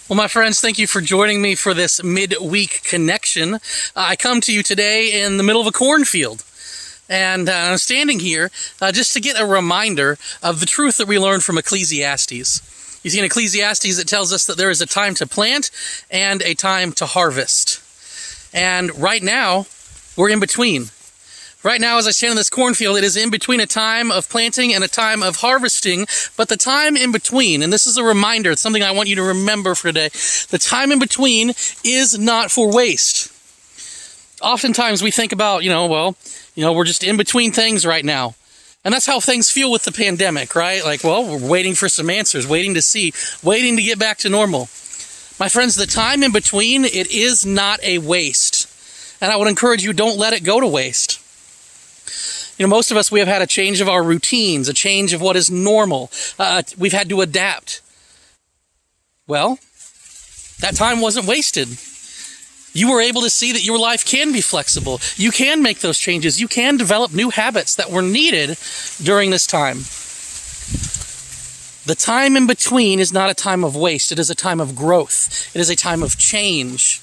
Well, my friends, thank you for joining me for this Midweek Connection. I come to you today in the middle of a cornfield, and I'm standing here just to get a reminder of the truth that we learned from Ecclesiastes. You see, in Ecclesiastes, it tells us that there is a time to plant and a time to harvest. And right now, we're in between. Right now, as I stand in this cornfield, it is in between a time of planting and a time of harvesting, but the time in between, and this is a reminder, it's something I want you to remember for today, the time in between is not for waste. Oftentimes we think about, we're just in between things right now. And that's how things feel with the pandemic, right? Like, we're waiting for some answers, waiting to see, waiting to get back to normal. My friends, the time in between, it is not a waste. And I would encourage you, don't let it go to waste. Most of us, we have had a change of our routines, a change of what is normal. We've had to adapt. Well, that time wasn't wasted. You were able to see that your life can be flexible. You can make those changes. You can develop new habits that were needed during this time. The time in between is not a time of waste. It is a time of growth. It is a time of change.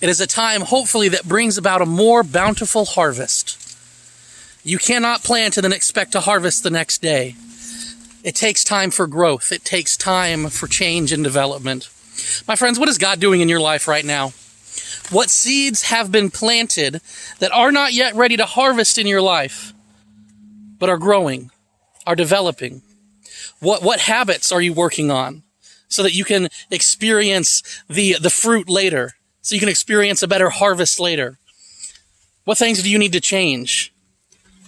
It is a time, hopefully, that brings about a more bountiful harvest. You cannot plant and then expect to harvest the next day. It takes time for growth. It takes time for change and development. My friends, what is God doing in your life right now? What seeds have been planted that are not yet ready to harvest in your life, but are growing, are developing? What habits are you working on so that you can experience the fruit later, so you can experience a better harvest later? What things do you need to change?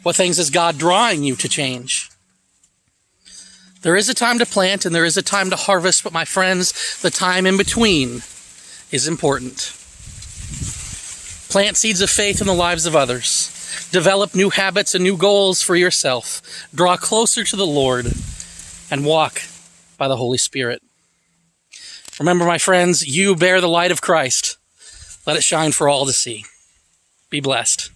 What things is God drawing you to change? There is a time to plant and there is a time to harvest, but my friends, the time in between is important. Plant seeds of faith in the lives of others. Develop new habits and new goals for yourself. Draw closer to the Lord and walk by the Holy Spirit. Remember, my friends, you bear the light of Christ. Let it shine for all to see. Be blessed.